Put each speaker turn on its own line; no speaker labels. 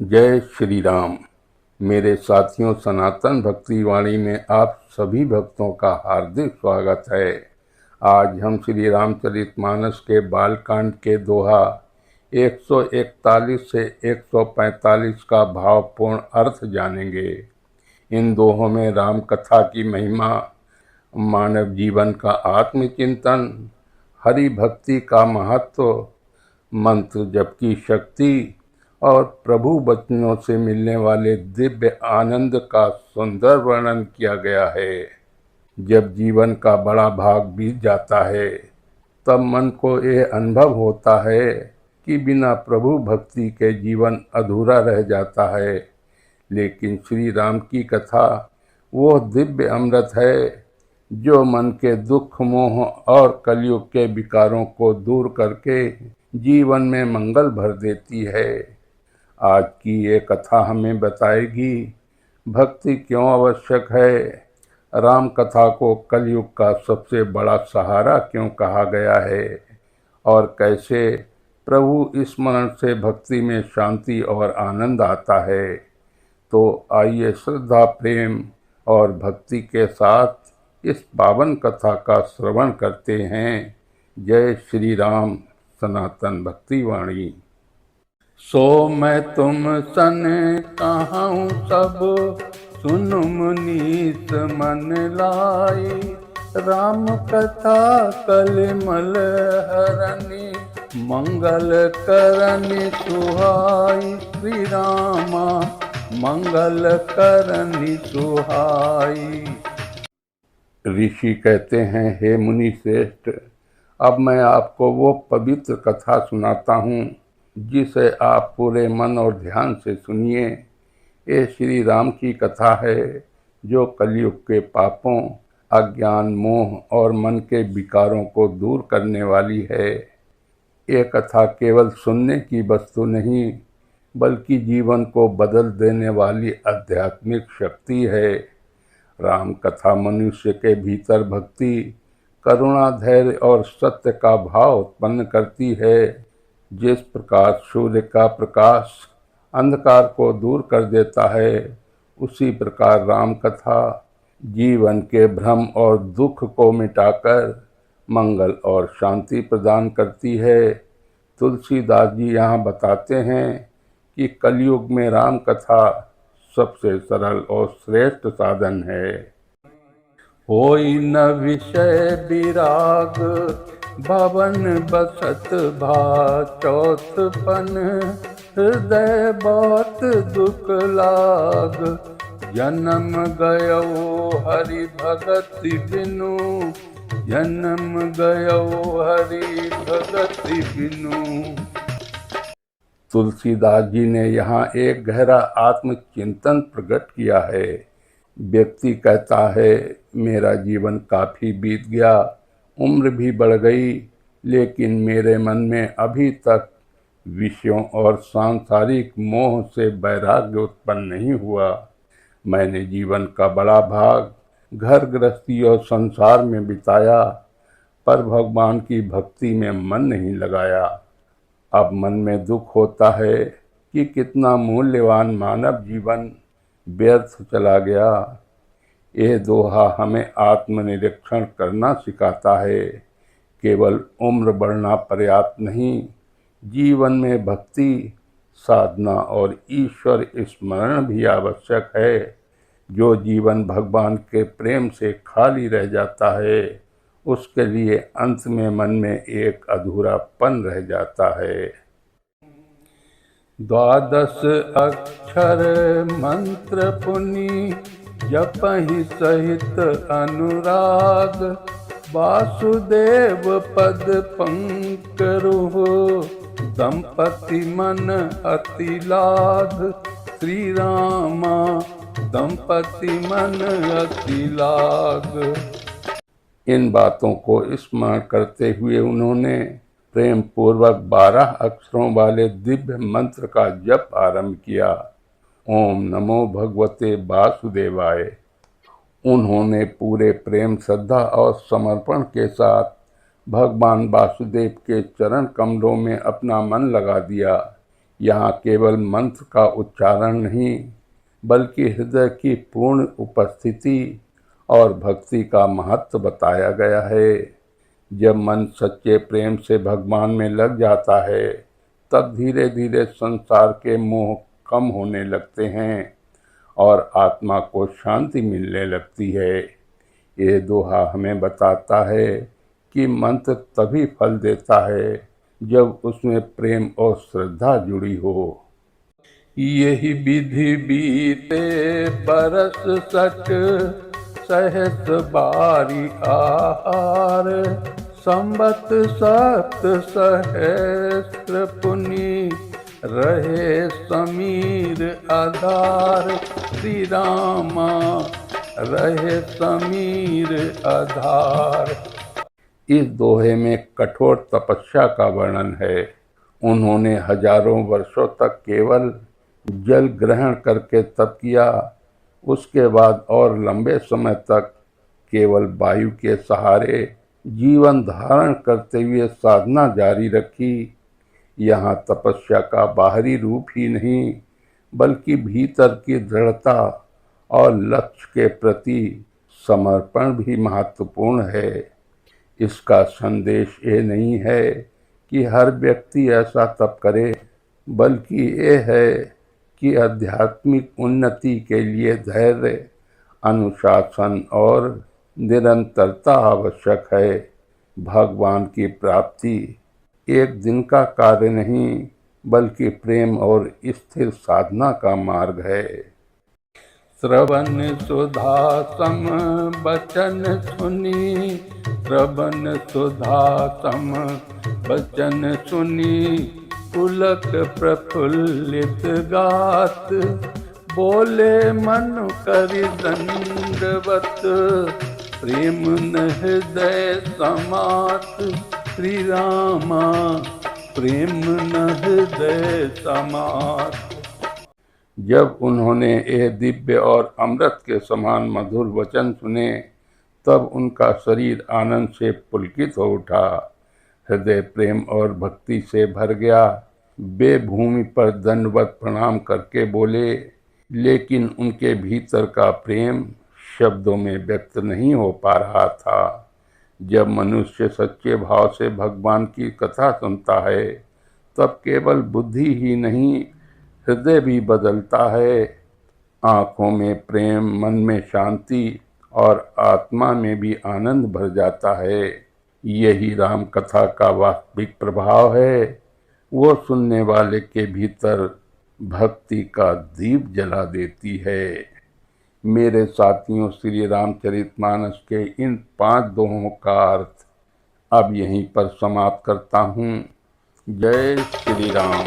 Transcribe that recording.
जय श्री राम। मेरे साथियों, सनातन भक्ति वाणी में आप सभी भक्तों का हार्दिक स्वागत है। आज हम श्री रामचरितमानस के बालकांड के दोहा 141 से 145 का भावपूर्ण अर्थ जानेंगे। इन दोहों में राम कथा की महिमा, मानव जीवन का आत्मचिंतन, हरि भक्ति का महत्व, मंत्र जप की शक्ति और प्रभु वचनों से मिलने वाले दिव्य आनंद का सुंदर वर्णन किया गया है। जब जीवन का बड़ा भाग बीत जाता है, तब मन को यह अनुभव होता है कि बिना प्रभु भक्ति के जीवन अधूरा रह जाता है। लेकिन श्री राम की कथा वो दिव्य अमृत है जो मन के दुख, मोह और कलयुग के विकारों को दूर करके जीवन में मंगल भर देती है। आज की ये कथा हमें बताएगी भक्ति क्यों आवश्यक है, राम कथा को कलयुग का सबसे बड़ा सहारा क्यों कहा गया है और कैसे प्रभु स्मरण से भक्ति में शांति और आनंद आता है। तो आइए श्रद्धा, प्रेम और भक्ति के साथ इस पावन कथा का श्रवण करते हैं। जय श्री राम। सनातन भक्ति वाणी। सो मैं तुम सन कहाऊँ सब, सुन मुनीस मन लाई। राम कथा कलिमल हरनि, मंगल करनि सुहाई। श्री रामा मंगल करनि सुहाई। ऋषि कहते हैं, हे मुनि श्रेष्ठ, अब मैं आपको वो पवित्र कथा सुनाता हूँ जिसे आप पूरे मन और ध्यान से सुनिए। ये श्री राम की कथा है जो कलयुग के पापों, अज्ञान, मोह और मन के विकारों को दूर करने वाली है। ये कथा केवल सुनने की वस्तु नहीं, बल्कि जीवन को बदल देने वाली आध्यात्मिक शक्ति है। राम कथा मनुष्य के भीतर भक्ति, करुणा, धैर्य और सत्य का भाव उत्पन्न करती है। जिस प्रकार सूर्य का प्रकाश अंधकार को दूर कर देता है, उसी प्रकार राम कथा जीवन के भ्रम और दुख को मिटाकर मंगल और शांति प्रदान करती है। तुलसीदास जी यहाँ बताते हैं कि कलयुग में राम कथा सबसे सरल और श्रेष्ठ साधन है। होई न विषय विराग, भवन बसत भा चौथपन। हृदय बहुत दुख लाग, जन्म गयो हरि भगति बिनु। जन्म गयो हरि भगति बिनु। तुलसीदास जी ने यहाँ एक गहरा आत्मचिंतन प्रकट किया है। व्यक्ति कहता है, मेरा जीवन काफ़ी बीत गया, उम्र भी बढ़ गई, लेकिन मेरे मन में अभी तक विषयों और सांसारिक मोह से वैराग्य उत्पन्न नहीं हुआ। मैंने जीवन का बड़ा भाग घर गृहस्थी और संसार में बिताया, पर भगवान की भक्ति में मन नहीं लगाया। अब मन में दुख होता है कि कितना मूल्यवान मानव जीवन व्यर्थ चला गया। यह दोहा हमें आत्मनिरीक्षण करना सिखाता है। केवल उम्र बढ़ना पर्याप्त नहीं, जीवन में भक्ति, साधना और ईश्वर स्मरण भी आवश्यक है। जो जीवन भगवान के प्रेम से खाली रह जाता है, उसके लिए अंत में मन में एक अधूरापन रह जाता है। द्वादश अक्षर मंत्र पुनि, जपहि सहित अनुराग। वासुदेव पद पंकरुह, दंपति मन अति लाग। श्री रामा दंपति मन अति लाग। इन बातों को स्मरण करते हुए उन्होंने प्रेम पूर्वक 12 अक्षरों वाले दिव्य मंत्र का जप आरंभ किया। ओम नमो भगवते वासुदेवाय। उन्होंने पूरे प्रेम, श्रद्धा और समर्पण के साथ भगवान वासुदेव के चरण कमलों में अपना मन लगा दिया। यहाँ केवल मंत्र का उच्चारण नहीं, बल्कि हृदय की पूर्ण उपस्थिति और भक्ति का महत्व बताया गया है। जब मन सच्चे प्रेम से भगवान में लग जाता है, तब धीरे धीरे संसार के मोह कम होने लगते हैं और आत्मा को शांति मिलने लगती है। ये दोहा हमें बताता है कि मंत्र तभी फल देता है जब उसमें प्रेम और श्रद्धा जुड़ी हो। यही विधि बीते बरस सठ, सहस्र बारी आहार, संबत सप्त सहस्र पुनि, रहे समीर आधार। श्री रामा रहे समीर आधार। इस दोहे में कठोर तपस्या का वर्णन है। उन्होंने हजारों वर्षों तक केवल जल ग्रहण करके तप किया। उसके बाद और लंबे समय तक केवल वायु के सहारे जीवन धारण करते हुए साधना जारी रखी। यहाँ तपस्या का बाहरी रूप ही नहीं, बल्कि भीतर की दृढ़ता और लक्ष्य के प्रति समर्पण भी महत्वपूर्ण है। इसका संदेश ये नहीं है कि हर व्यक्ति ऐसा तप करे, बल्कि ये है कि आध्यात्मिक उन्नति के लिए धैर्य, अनुशासन और निरंतरता आवश्यक है। भगवान की प्राप्ति एक दिन का कार्य नहीं, बल्कि प्रेम और स्थिर साधना का मार्ग है। श्रवण सुधा सम बचन सुनी, श्रवण सुधा सम बचन सुनी, पुलक प्रफुल्लित गात, बोले मन करि दंडवत, प्रेम न हृदय समात। श्री रामा प्रेम न हृदय समात। जब उन्होंने ये दिव्य और अमृत के समान मधुर वचन सुने, तब उनका शरीर आनंद से पुलकित हो उठा। हृदय प्रेम और भक्ति से भर गया। वे भूमि पर दंडवत प्रणाम करके बोले, लेकिन उनके भीतर का प्रेम शब्दों में व्यक्त नहीं हो पा रहा था। जब मनुष्य सच्चे भाव से भगवान की कथा सुनता है, तब केवल बुद्धि ही नहीं, हृदय भी बदलता है। आँखों में प्रेम, मन में शांति और आत्मा में भी आनंद भर जाता है। यही राम कथा का वास्तविक प्रभाव है। वो सुनने वाले के भीतर भक्ति का दीप जला देती है। मेरे साथियों, श्री रामचरितमानस के इन 5 दोहों का अर्थ अब यहीं पर समाप्त करता हूँ। जय श्री राम।